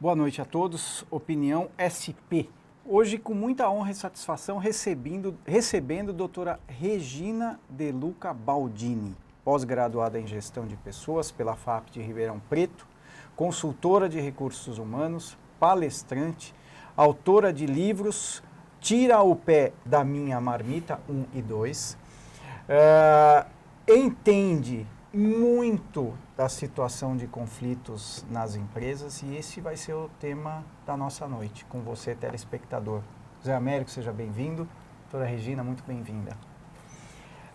Boa noite a todos. Opinião SP. Hoje, com muita honra e satisfação, recebendo a doutora Regina De Luca Baldini, pós-graduada em Gestão de Pessoas pela FAP de Ribeirão Preto, consultora de recursos humanos, palestrante, autora de livros Tira o Pé da Minha Marmita 1 e 2, entende muito da situação de conflitos nas empresas e esse vai ser o tema da nossa noite, com você, telespectador. Zé Américo, seja bem-vindo. Doutora Regina, muito bem-vinda.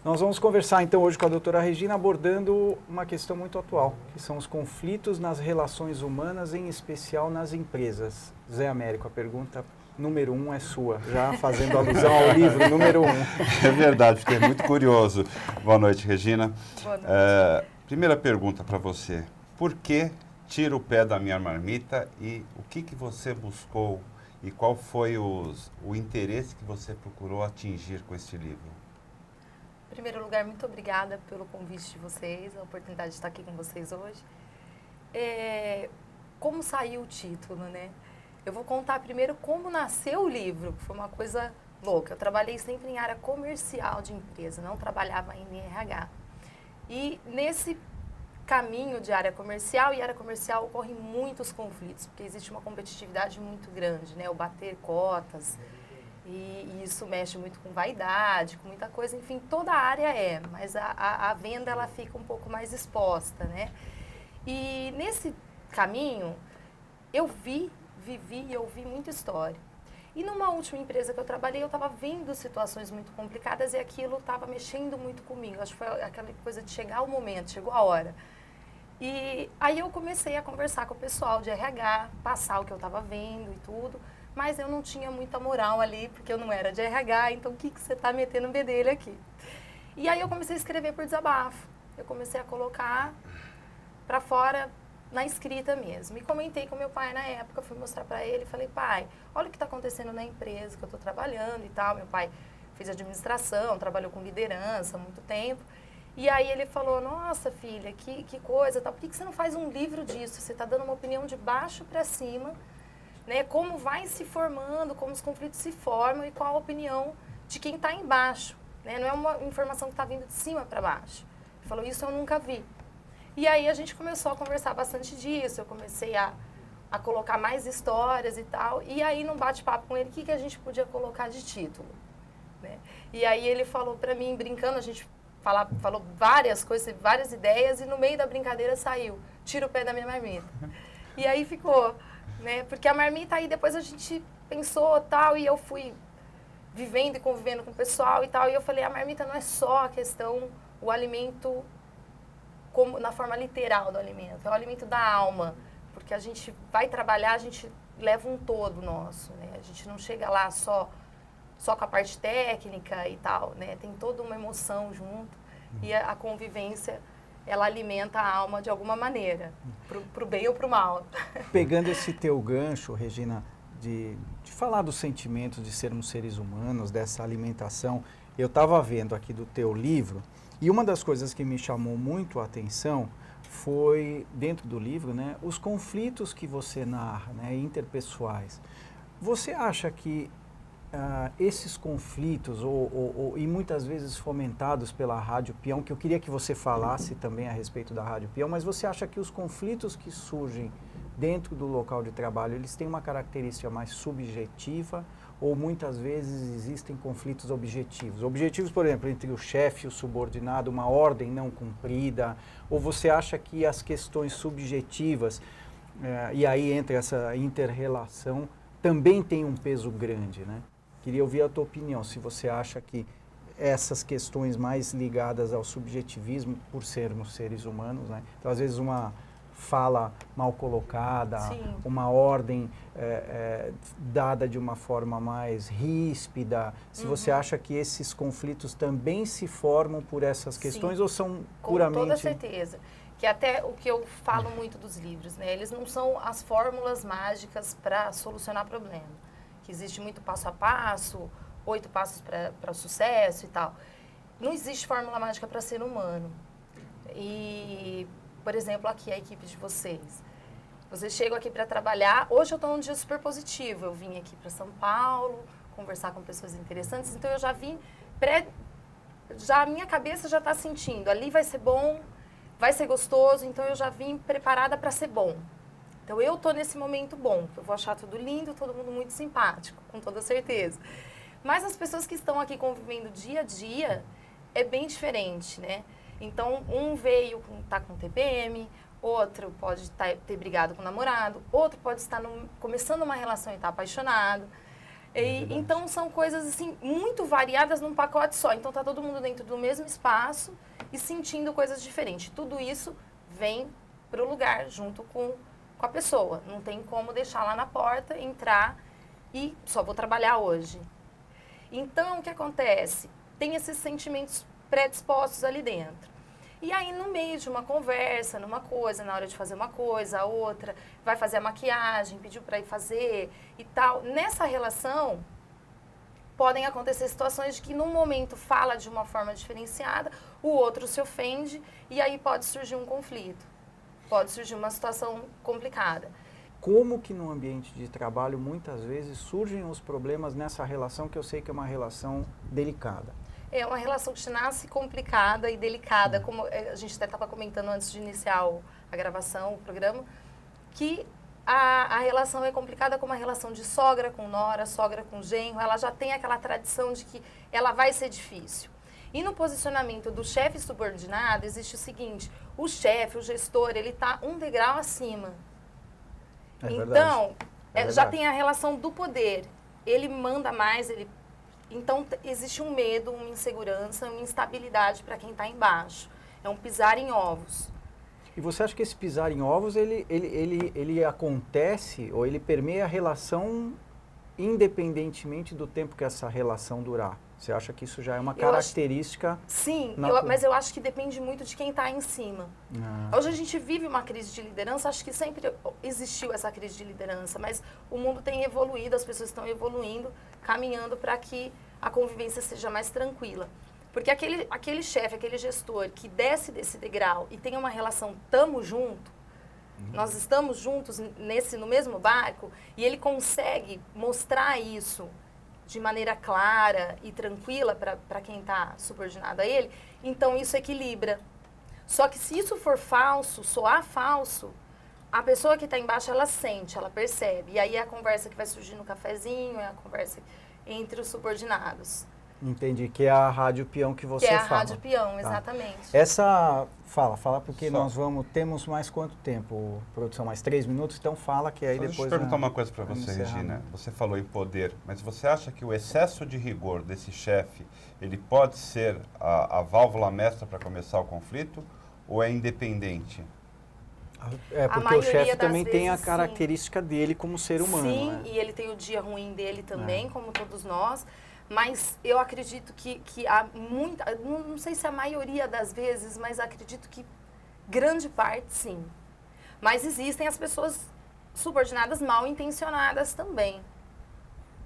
Nós vamos conversar então hoje com a doutora Regina abordando uma questão muito atual, que são os conflitos nas relações humanas, em especial nas empresas. Zé Américo, a pergunta número 1 é sua, já fazendo alusão ao livro número 1. É verdade, fiquei muito curioso. Boa noite, Regina. Boa noite. Primeira pergunta para você. Por que Tira o Pé da Minha Marmita e o que você buscou e qual foi o interesse que você procurou atingir com este livro? Em primeiro lugar, muito obrigada pelo convite de vocês, a oportunidade de estar aqui com vocês hoje. Como saiu o título, né? Eu vou contar primeiro como nasceu o livro, que foi uma coisa louca. Eu trabalhei sempre em área comercial de empresa, não trabalhava em RH. E nesse caminho de área comercial, e área comercial ocorrem muitos conflitos, porque existe uma competitividade muito grande, né? O bater cotas, e isso mexe muito com vaidade, com muita coisa, enfim, toda a área mas a venda ela fica um pouco mais exposta, né? E nesse caminho, eu vivi e ouvi muita história. E numa última empresa que eu trabalhei, eu estava vendo situações muito complicadas e aquilo estava mexendo muito comigo. Acho que foi aquela coisa de chegar o momento, chegou a hora. E aí eu comecei a conversar com o pessoal de RH, passar o que eu estava vendo e tudo, mas eu não tinha muita moral ali, porque eu não era de RH, então o que você está metendo o bedelho aqui? E aí eu comecei a escrever por desabafo. Eu comecei a colocar para fora na escrita mesmo. E comentei com meu pai na época, fui mostrar para ele, falei, pai, olha o que está acontecendo na empresa que eu estou trabalhando e tal. Meu pai fez administração, trabalhou com liderança há muito tempo. E aí ele falou, nossa filha, que coisa, tal. Por que você não faz um livro disso? Você está dando uma opinião de baixo para cima, né? Como vai se formando, como os conflitos se formam e qual a opinião de quem está embaixo, né? Não é uma informação que está vindo de cima para baixo. Ele falou, isso eu nunca vi. E aí a gente começou a conversar bastante disso, eu comecei a colocar mais histórias e tal, e aí num bate-papo com ele, o que a gente podia colocar de título, né? E aí ele falou pra mim, brincando, a gente falou várias coisas, várias ideias, e no meio da brincadeira saiu, Tira o Pé da Minha Marmita. E aí ficou, né? Porque a marmita aí depois a gente pensou tal, e eu fui vivendo e convivendo com o pessoal e tal, e eu falei, a marmita não é só a questão, o alimento como na forma literal do alimento, é o alimento da alma, porque a gente vai trabalhar, a gente leva um todo nosso, né? A gente não chega lá só com a parte técnica e tal, né? Tem toda uma emoção junto e a convivência, ela alimenta a alma de alguma maneira, pro bem ou pro mal. Pegando esse teu gancho, Regina, de falar dos sentimentos de sermos seres humanos, dessa alimentação, eu estava vendo aqui do teu livro. E uma das coisas que me chamou muito a atenção foi, dentro do livro, né, os conflitos que você narra, né, interpessoais. Você acha que esses conflitos, e muitas vezes fomentados pela Rádio Peão, que eu queria que você falasse também a respeito da Rádio Peão, mas você acha que os conflitos que surgem dentro do local de trabalho, eles têm uma característica mais subjetiva ou muitas vezes existem conflitos objetivos? Objetivos, por exemplo, entre o chefe e o subordinado, uma ordem não cumprida, ou você acha que as questões subjetivas, e aí entra essa inter-relação, também tem um peso grande, né? Queria ouvir a tua opinião, se você acha que essas questões mais ligadas ao subjetivismo, por sermos seres humanos, né? Então, às vezes, uma fala mal colocada, Sim. uma ordem dada de uma forma mais ríspida, se você acha que esses conflitos também se formam por essas questões, Sim, ou são com puramente... toda certeza. Que até o que eu falo muito dos livros, né? Eles não são as fórmulas mágicas para solucionar problema. Que existe muito passo a passo, 8 passos para o sucesso e tal. Não existe fórmula mágica para ser humano. E, por exemplo, aqui a equipe de vocês. Vocês chegam aqui para trabalhar. Hoje eu estou num dia super positivo. Eu vim aqui para São Paulo, conversar com pessoas interessantes. Então eu já vim já a minha cabeça já está sentindo. Ali vai ser bom, vai ser gostoso. Então eu já vim preparada para ser bom. Então eu estou nesse momento bom. Eu vou achar tudo lindo, todo mundo muito simpático, com toda certeza. Mas as pessoas que estão aqui convivendo dia a dia é bem diferente, né? Então um veio tá com TPM. Outro pode ter brigado com o namorado, outro pode estar começando uma relação e estar apaixonado. Então, são coisas assim muito variadas num pacote só. Então, tá todo mundo dentro do mesmo espaço e sentindo coisas diferentes. Tudo isso vem para o lugar junto com a pessoa. Não tem como deixar lá na porta, entrar e só vou trabalhar hoje. Então, o que acontece? Tem esses sentimentos predispostos ali dentro. E aí, no meio de uma conversa, numa coisa, na hora de fazer uma coisa, a outra, vai fazer a maquiagem, pediu para ir fazer e tal. Nessa relação, podem acontecer situações de que, num momento, fala de uma forma diferenciada, o outro se ofende e aí pode surgir um conflito. Pode surgir uma situação complicada. Como que no ambiente de trabalho, muitas vezes, surgem os problemas nessa relação que eu sei que é uma relação delicada? É uma relação que nasce complicada e delicada, como a gente até estava comentando antes de iniciar a gravação, o programa, que a relação é complicada como a relação de sogra com nora, sogra com genro, ela já tem aquela tradição de que ela vai ser difícil. E no posicionamento do chefe subordinado existe o seguinte, o chefe, o gestor, ele está um degrau acima. Então, já tem a relação do poder, ele manda mais, Então, existe um medo, uma insegurança, uma instabilidade para quem está embaixo. É um pisar em ovos. E você acha que esse pisar em ovos, ele acontece ou ele permeia a relação independentemente do tempo que essa relação durar? Você acha que isso já é uma característica? Sim, mas eu acho que depende muito de quem está em cima. Hoje a gente vive uma crise de liderança, acho que sempre existiu essa crise de liderança, mas o mundo tem evoluído, as pessoas estão evoluindo, caminhando para que a convivência seja mais tranquila. Porque aquele chefe, aquele gestor que desce desse degrau e tem uma relação tamo junto, nós estamos juntos no mesmo barco, e ele consegue mostrar isso de maneira clara e tranquila para quem está subordinado a ele, então isso equilibra. Só que se isso for falso, soar falso, a pessoa que está embaixo, ela sente, ela percebe. E aí é a conversa que vai surgir no cafezinho, é a conversa entre os subordinados. Entendi, que é a rádio peão que você fala. Que é a rádio peão, exatamente. Essa, fala porque nós temos mais quanto tempo, produção? Mais 3 minutos? Então fala que aí depois... Deixa eu perguntar uma coisa para você, Regina. Você falou em poder, mas você acha que o excesso de rigor desse chefe, ele pode ser a válvula mestra para começar o conflito ou é independente? É, porque o chefe também tem a característica dele como ser humano. Sim, né? E ele tem o dia ruim dele também, como todos nós. Mas eu acredito que há muita, não sei se a maioria das vezes, mas acredito que grande parte sim. Mas existem as pessoas subordinadas mal intencionadas também.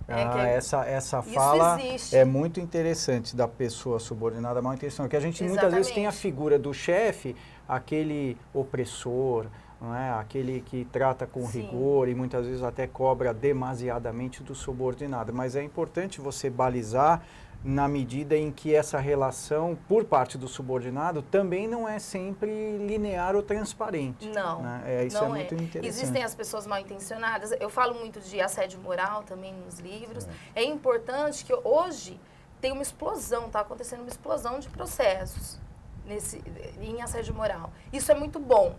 Essa fala é muito interessante da pessoa subordinada mal intencionada, porque a gente muitas vezes tem a figura do chefe, aquele opressor, não é? Aquele que trata com rigor e muitas vezes até cobra demasiadamente do subordinado. Mas é importante você balizar na medida em que essa relação, por parte do subordinado, também não é sempre linear ou transparente. Não, né? Isso não é muito interessante. Existem as pessoas mal intencionadas. Eu falo muito de assédio moral também nos livros. É importante que hoje tem uma explosão, está acontecendo uma explosão de processos em assédio moral. Isso é muito bom,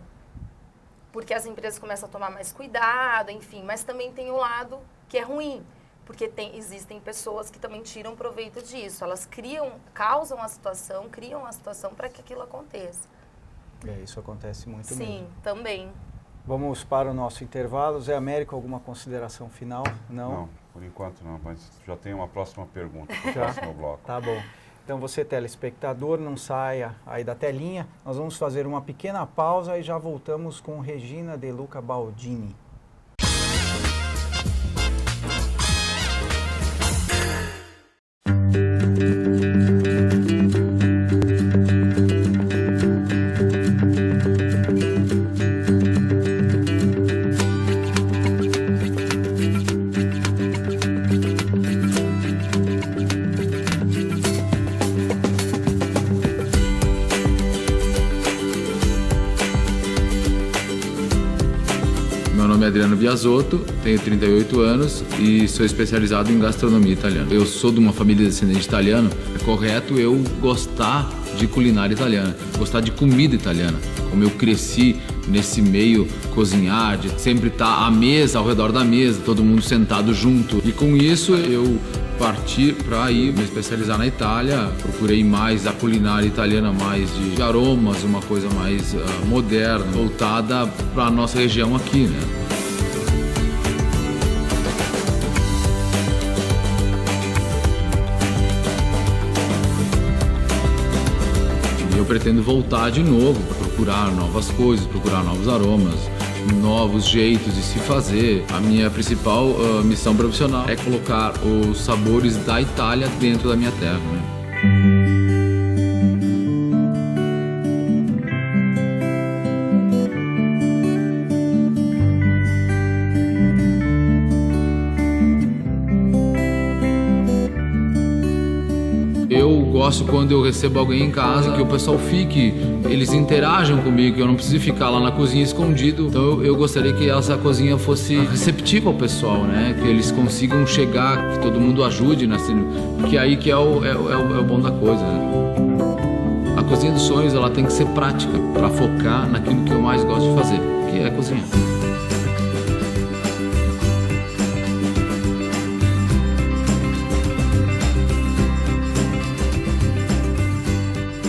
porque as empresas começam a tomar mais cuidado, enfim, mas também tem o lado que é ruim, porque existem pessoas que também tiram proveito disso. Elas causam a situação, criam a situação para que aquilo aconteça. Isso acontece muito mesmo. Sim, também. Vamos para o nosso intervalo. Zé Américo, alguma consideração final? Não, por enquanto não, mas já tem uma próxima pergunta para o próximo bloco. Tá bom. Então você, telespectador, não saia aí da telinha. Nós vamos fazer uma pequena pausa e já voltamos com Regina De Luca Baldini. Meu nome é Adriano Biasotto, tenho 38 anos e sou especializado em gastronomia italiana. Eu sou de uma família descendente italiana, é correto eu gostar de culinária italiana, gostar de comida italiana. Como eu cresci nesse meio, cozinhar, de sempre estar à mesa, ao redor da mesa, todo mundo sentado junto. E com isso eu parti para ir me especializar na Itália, procurei mais a culinária italiana, mais de aromas, uma coisa mais moderna, voltada para a nossa região aqui, né? E eu pretendo voltar de novo para procurar novas coisas, procurar novos aromas, novos jeitos de se fazer. A minha principal missão profissional é colocar os sabores da Itália dentro da minha terra, né? Eu gosto quando eu recebo alguém em casa, que o pessoal fique, eles interajam comigo, que eu não preciso ficar lá na cozinha escondido. Então eu gostaria que essa cozinha fosse receptiva ao pessoal, né? Que eles consigam chegar, que todo mundo ajude, né? Que aí que é o bom da coisa, né? A cozinha dos sonhos, ela tem que ser prática, para focar naquilo que eu mais gosto de fazer, que é cozinhar.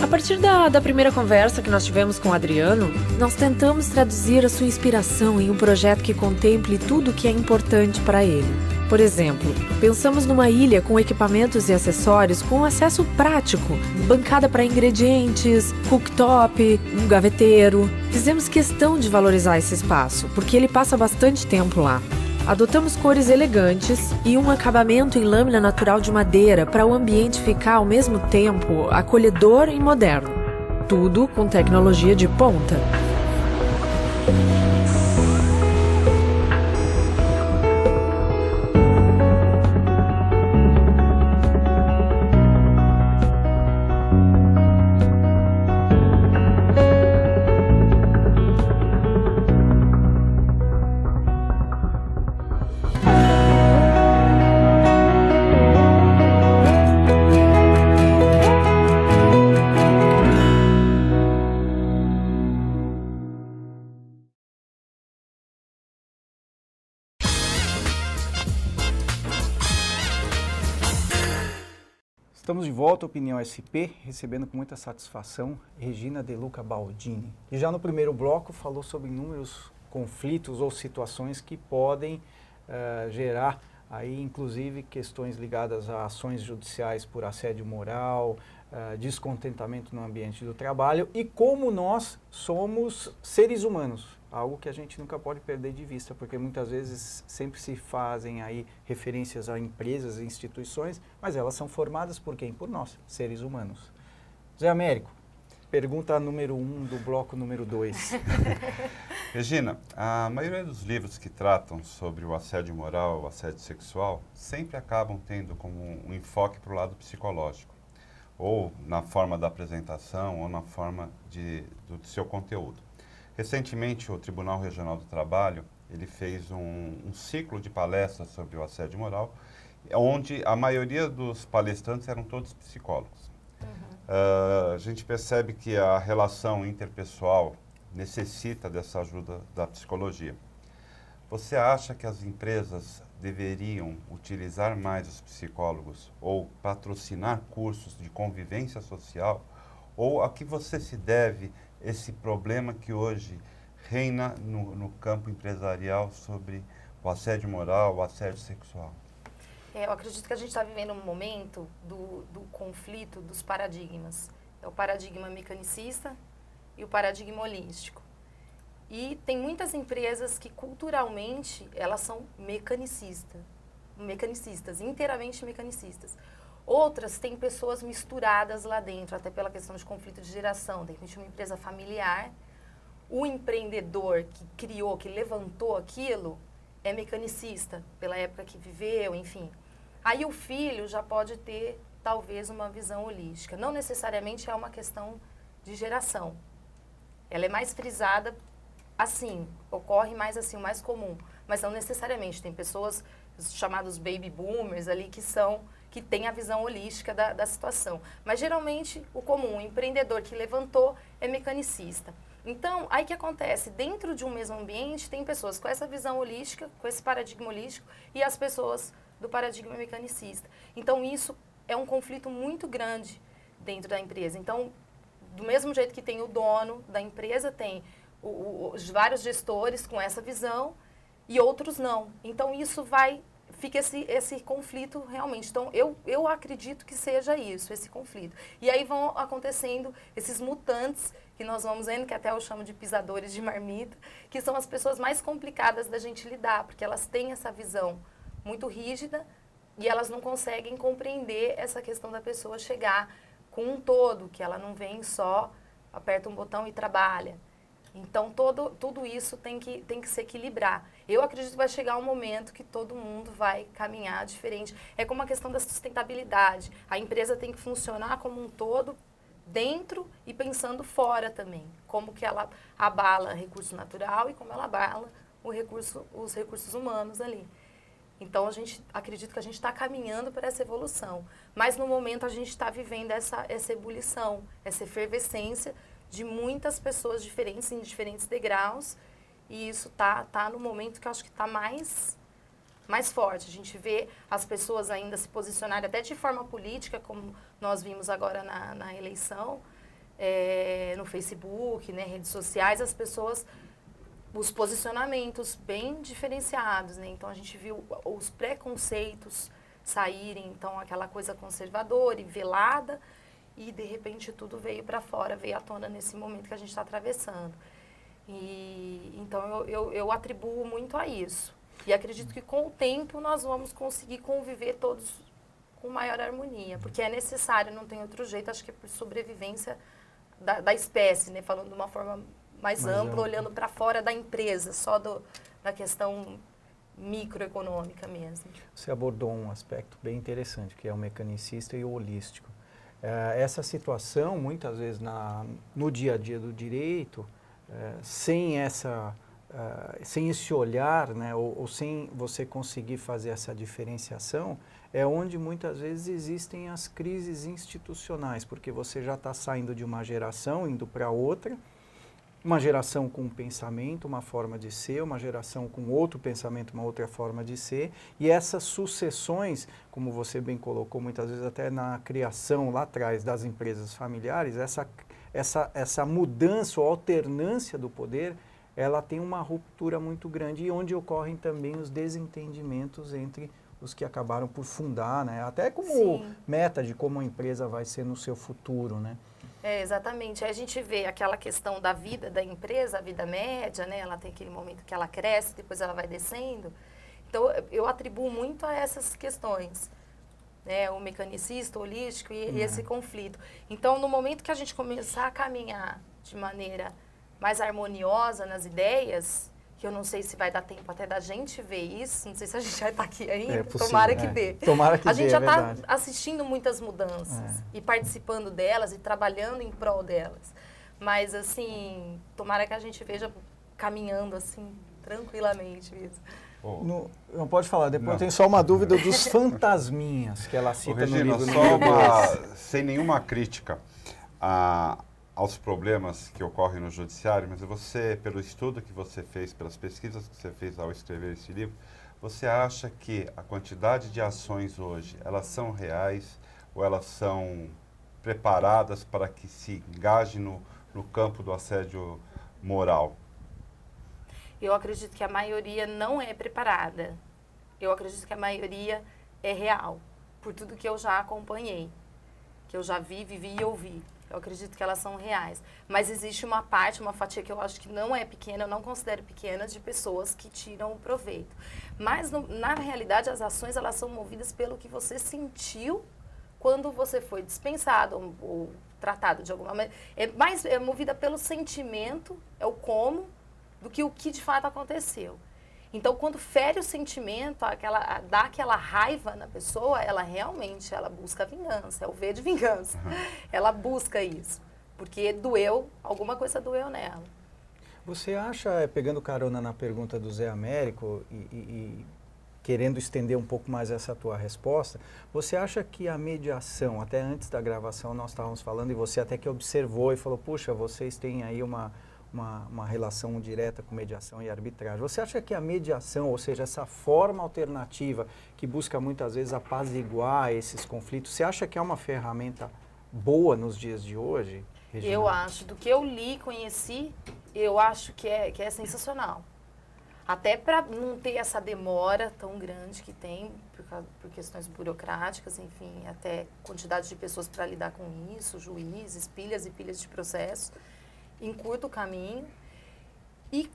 A partir da primeira conversa que nós tivemos com o Adriano, nós tentamos traduzir a sua inspiração em um projeto que contemple tudo o que é importante para ele. Por exemplo, pensamos numa ilha com equipamentos e acessórios com acesso prático, bancada para ingredientes, cooktop, um gaveteiro. Fizemos questão de valorizar esse espaço, porque ele passa bastante tempo lá. Adotamos cores elegantes e um acabamento em lâmina natural de madeira para o ambiente ficar ao mesmo tempo acolhedor e moderno. Tudo com tecnologia de ponta. Estamos de volta, Opinião SP, recebendo com muita satisfação Regina De Luca Baldini, que já no primeiro bloco falou sobre inúmeros conflitos ou situações que podem gerar aí, inclusive, questões ligadas a ações judiciais por assédio moral, descontentamento no ambiente do trabalho e como nós somos seres humanos. Algo que a gente nunca pode perder de vista, porque muitas vezes sempre se fazem aí referências a empresas e instituições, mas elas são formadas por quem? Por nós, seres humanos. Zé Américo, pergunta número 1 do bloco número 2. Regina, a maioria dos livros que tratam sobre o assédio moral, o assédio sexual, sempre acabam tendo como um enfoque para o lado psicológico, ou na forma da apresentação, ou na forma do seu conteúdo. Recentemente, o Tribunal Regional do Trabalho, ele fez um ciclo de palestras sobre o assédio moral, onde a maioria dos palestrantes eram todos psicólogos. A gente percebe que a relação interpessoal necessita dessa ajuda da psicologia. Você acha que as empresas deveriam utilizar mais os psicólogos ou patrocinar cursos de convivência social? Ou a que você se deve esse problema que hoje reina no campo empresarial sobre o assédio moral, o assédio sexual? Eu acredito que a gente está vivendo um momento do conflito dos paradigmas. É o paradigma mecanicista e o paradigma holístico. E tem muitas empresas que culturalmente elas são mecanicistas, inteiramente mecanicistas. Outras têm pessoas misturadas lá dentro, até pela questão de conflito de geração. De repente, uma empresa familiar, o empreendedor que criou, que levantou aquilo, é mecanicista, pela época que viveu, enfim. Aí o filho já pode ter, talvez, uma visão holística. Não necessariamente é uma questão de geração. Ela é mais frisada assim, ocorre mais assim, o mais comum, mas não necessariamente. Tem pessoas chamadas baby boomers ali que têm a visão holística da situação. Mas geralmente o comum, o empreendedor que levantou é mecanicista. Então, aí que acontece? Dentro de um mesmo ambiente tem pessoas com essa visão holística, com esse paradigma holístico, e as pessoas do paradigma mecanicista. Então, isso é um conflito muito grande dentro da empresa. Então, do mesmo jeito que tem o dono da empresa, tem os vários gestores com essa visão e outros não. Então, fica esse conflito realmente. Então, eu acredito que seja isso, esse conflito. E aí vão acontecendo esses mutantes que nós vamos vendo, que até eu chamo de pisadores de marmita, que são as pessoas mais complicadas da gente lidar, porque elas têm essa visão muito rígida e elas não conseguem compreender essa questão da pessoa chegar com um todo, que ela não vem só, aperta um botão e trabalha. Então, tudo isso tem que se equilibrar. Eu acredito que vai chegar um momento que todo mundo vai caminhar diferente. É como a questão da sustentabilidade. A empresa tem que funcionar como um todo, dentro e pensando fora também. Como que ela abala recurso natural e como ela abala os recursos humanos ali. Então, acredito que a gente está caminhando para essa evolução. Mas, no momento, a gente está vivendo essa ebulição, essa efervescência de muitas pessoas diferentes, em diferentes degraus. E isso tá no momento que eu acho que está mais forte. A gente vê as pessoas ainda se posicionarem até de forma política, como nós vimos agora na eleição, no Facebook, né, redes sociais, as pessoas, os posicionamentos bem diferenciados, né? Então, a gente viu os preconceitos saírem, então, aquela coisa conservadora e velada, e, de repente, tudo veio para fora, veio à tona nesse momento que a gente está atravessando. Então, eu atribuo muito a isso. E acredito que, com o tempo, nós vamos conseguir conviver todos com maior harmonia, porque é necessário, não tem outro jeito, acho que é por sobrevivência da espécie, né? Falando de uma forma mais ampla, olhando para fora da empresa, só da questão microeconômica mesmo. Você abordou um aspecto bem interessante, que é o mecanicista e o holístico. Essa situação, muitas vezes, no dia a dia do direito, sem esse olhar, né, ou sem você conseguir fazer essa diferenciação, é onde muitas vezes existem as crises institucionais, porque você já está saindo de uma geração, indo para outra, uma geração com um pensamento, uma forma de ser, uma geração com outro pensamento, uma outra forma de ser, e essas sucessões, como você bem colocou, muitas vezes até na criação lá atrás das empresas familiares, essa mudança ou alternância do poder, ela tem uma ruptura muito grande e onde ocorrem também os desentendimentos entre os que acabaram por fundar, né? Até como Sim. meta de como a empresa vai ser no seu futuro, né? Exatamente. Aí a gente vê aquela questão da vida da empresa, a vida média, né? Ela tem aquele momento que ela cresce, depois ela vai descendo. Então, eu atribuo muito a essas questões, né? O mecanicista, o holístico e esse conflito. Então, no momento que a gente começar a caminhar de maneira mais harmoniosa nas ideias, que eu não sei se vai dar tempo até da gente ver isso, não sei se a gente vai estar aqui ainda, tomara que dê. Tomara que a gente já está assistindo muitas mudanças e participando delas e trabalhando em prol delas. Mas, assim, tomara que a gente veja caminhando, assim, tranquilamente mesmo. Não pode falar, depois eu tenho só uma dúvida dos fantasminhas que ela cita Regina, no livro. Só sem nenhuma crítica aos problemas que ocorrem no judiciário, mas você, pelo estudo que você fez, pelas pesquisas que você fez ao escrever esse livro, você acha que a quantidade de ações hoje, elas são reais ou elas são preparadas para que se engaje no campo do assédio moral? Eu acredito que a maioria não é preparada. Eu acredito que a maioria é real, por tudo que eu já acompanhei, que eu já vivi e ouvi. Eu acredito que elas são reais. Mas existe uma parte, uma fatia que eu acho que não é pequena, eu não considero pequena, de pessoas que tiram o proveito. Mas, na realidade, as ações, elas são movidas pelo que você sentiu quando você foi dispensado ou tratado de alguma maneira. É movida pelo sentimento, é o como, do que o que de fato aconteceu. Então, quando fere o sentimento, dá aquela raiva na pessoa, ela realmente busca vingança, é o V de vingança. Ela busca isso, porque alguma coisa doeu nela. Você acha, pegando carona na pergunta do Zé Américo e querendo estender um pouco mais essa tua resposta, você acha que a mediação, até antes da gravação nós estávamos falando e você até que observou e falou, puxa, vocês têm aí uma relação direta com mediação e arbitragem. Você acha que a mediação, ou seja, essa forma alternativa que busca muitas vezes apaziguar esses conflitos, você acha que é uma ferramenta boa nos dias de hoje, Regina? Eu acho, do que eu li, conheci, eu acho que é sensacional. Até para não ter essa demora tão grande que tem, por questões burocráticas, enfim, até quantidade de pessoas para lidar com isso, juízes, pilhas e pilhas de processos, encurta o caminho. E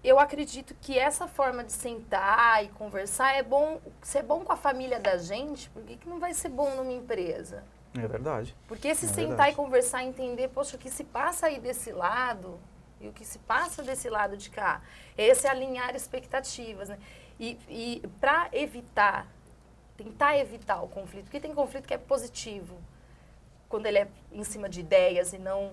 eu acredito que essa forma de sentar e conversar é bom, ser bom com a família da gente, por que não vai ser bom numa empresa? É verdade. Porque se sentar verdade. e conversar e entender, poxa, o que se passa aí desse lado e o que se passa desse lado de cá, esse é alinhar expectativas, né? E para tentar evitar o conflito, porque tem conflito que é positivo, quando ele é em cima de ideias e não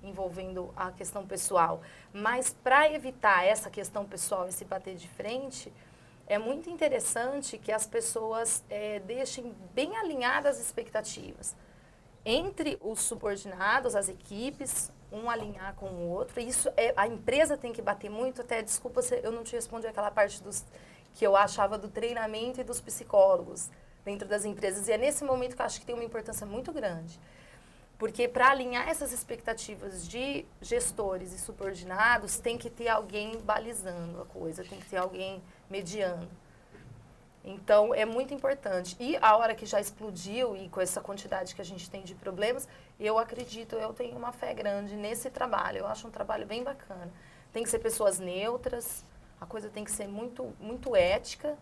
envolvendo a questão pessoal. Mas para evitar essa questão pessoal e se bater de frente, é muito interessante que as pessoas deixem bem alinhadas as expectativas. Entre os subordinados, as equipes, um alinhar com o outro. Isso a empresa tem que bater muito. Até, desculpa, eu não te respondi aquela parte que eu achava do treinamento e dos psicólogos dentro das empresas. E é nesse momento que eu acho que tem uma importância muito grande. Porque para alinhar essas expectativas de gestores e subordinados, tem que ter alguém balizando a coisa, tem que ter alguém mediando. Então, é muito importante. E a hora que já explodiu e com essa quantidade que a gente tem de problemas, eu tenho uma fé grande nesse trabalho. Eu acho um trabalho bem bacana. Tem que ser pessoas neutras, a coisa tem que ser muito, muito ética.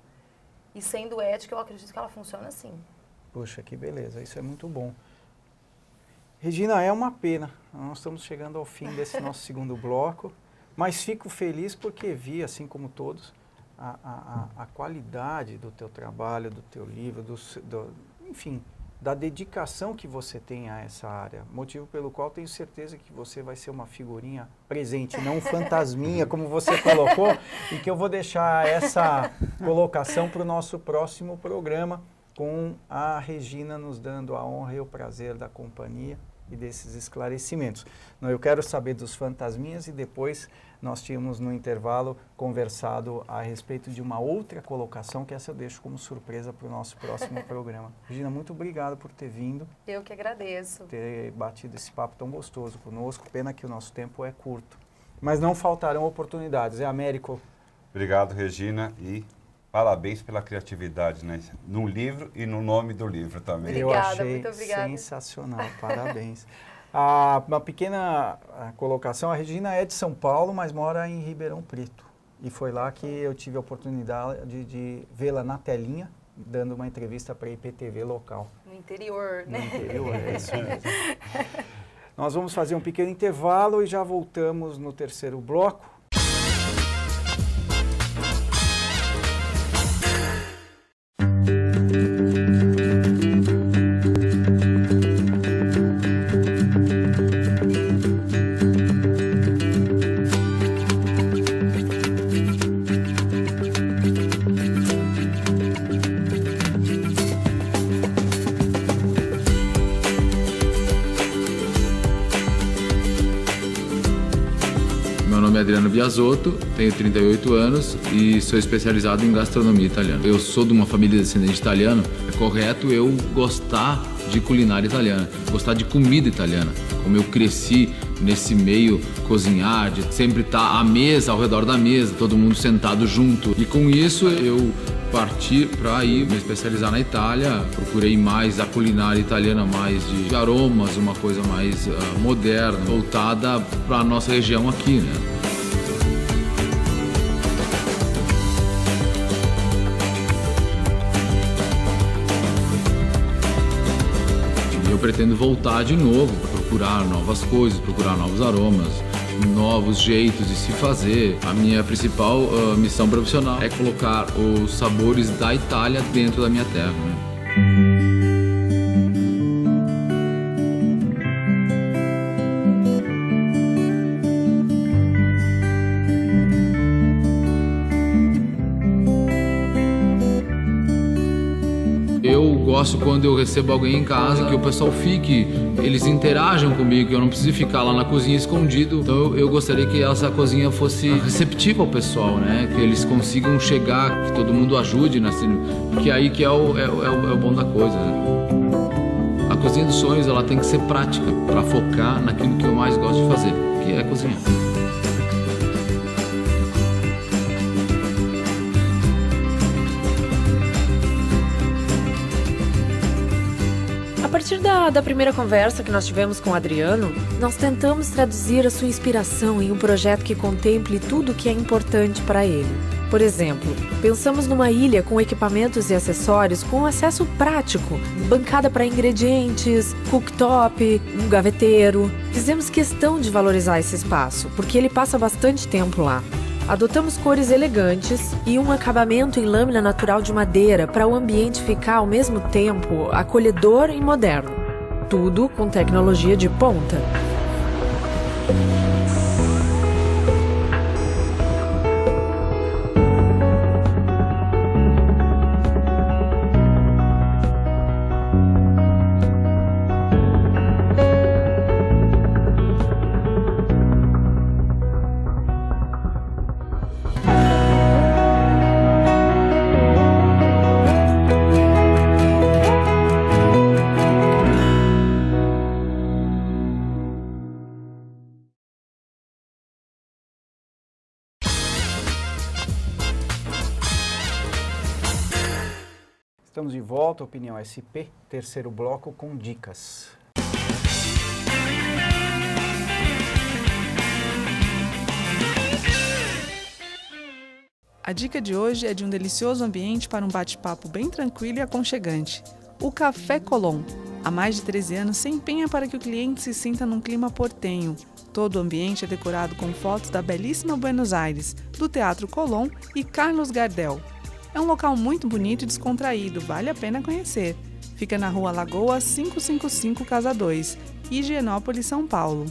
E sendo ética, eu acredito que ela funciona assim. Puxa, que beleza. Isso é muito bom. Regina, é uma pena. Nós estamos chegando ao fim desse nosso segundo bloco. Mas fico feliz porque vi, assim como todos, a qualidade do teu trabalho, do teu livro, enfim, da dedicação que você tem a essa área. Motivo pelo qual tenho certeza que você vai ser uma figurinha presente, não um fantasminha, como você colocou, e que eu vou deixar essa colocação para o nosso próximo programa, com a Regina nos dando a honra e o prazer da companhia e desses esclarecimentos. Eu quero saber dos fantasminhas e depois nós tínhamos no intervalo conversado a respeito de uma outra colocação, que essa eu deixo como surpresa para o nosso próximo programa. Regina, muito obrigado por ter vindo. Eu que agradeço. Ter batido esse papo tão gostoso conosco. Pena que o nosso tempo é curto. Mas não faltarão oportunidades. Américo? Obrigado, Regina, e parabéns pela criatividade, né? No livro e no nome do livro também. Eu Obrigada, achei muito obrigada. sensacional, parabéns. Uma pequena colocação, a Regina é de São Paulo, mas mora em Ribeirão Preto. E foi lá que eu tive a oportunidade de vê-la na telinha, dando uma entrevista para a IPTV local. No interior, né? No interior, é isso mesmo. Nós vamos fazer um pequeno intervalo e já voltamos no terceiro bloco. Adriano Biasotto, tenho 38 anos e sou especializado em gastronomia italiana. Eu sou de uma família descendente italiano, é correto eu gostar de culinária italiana, gostar de comida italiana. Como eu cresci nesse meio, cozinhar, de sempre estar à mesa, ao redor da mesa, todo mundo sentado junto. E com isso eu parti para ir me especializar na Itália, procurei mais a culinária italiana, mais de aromas, uma coisa mais moderna, voltada para a nossa região aqui, né? Eu pretendo voltar de novo para procurar novas coisas, procurar novos aromas, novos jeitos de se fazer. A minha principal missão profissional é colocar os sabores da Itália dentro da minha terra, né? gosto quando eu recebo alguém em casa, que o pessoal fique, eles interajam comigo, que eu não preciso ficar lá na cozinha escondido. Então eu gostaria que essa cozinha fosse receptiva ao pessoal, né? Que eles consigam chegar, que todo mundo ajude, né? Que aí que é o bom da coisa, né? A cozinha dos sonhos, ela tem que ser prática, para focar naquilo que eu mais gosto de fazer, que é cozinhar. A partir da primeira conversa que nós tivemos com o Adriano, nós tentamos traduzir a sua inspiração em um projeto que contemple tudo o que é importante para ele. Por exemplo, pensamos numa ilha com equipamentos e acessórios com acesso prático, bancada para ingredientes, cooktop, um gaveteiro. Fizemos questão de valorizar esse espaço, porque ele passa bastante tempo lá. Adotamos cores elegantes e um acabamento em lâmina natural de madeira para o ambiente ficar ao mesmo tempo acolhedor e moderno. Tudo com tecnologia de ponta. Estamos de volta, Opinião SP, terceiro bloco com dicas. A dica de hoje é de um delicioso ambiente para um bate-papo bem tranquilo e aconchegante. O Café Colón. Há mais de 13 anos se empenha para que o cliente se sinta num clima portenho. Todo o ambiente é decorado com fotos da belíssima Buenos Aires, do Teatro Colón e Carlos Gardel. É um local muito bonito e descontraído, vale a pena conhecer. Fica na Rua Lagoa 555 Casa 2, Higienópolis, São Paulo.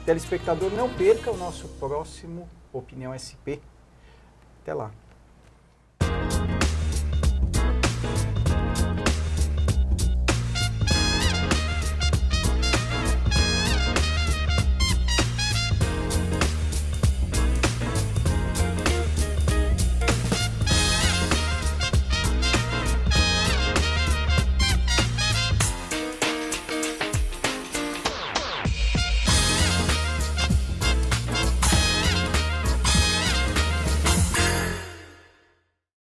Telespectador, não perca o nosso próximo Opinião SP. Até lá.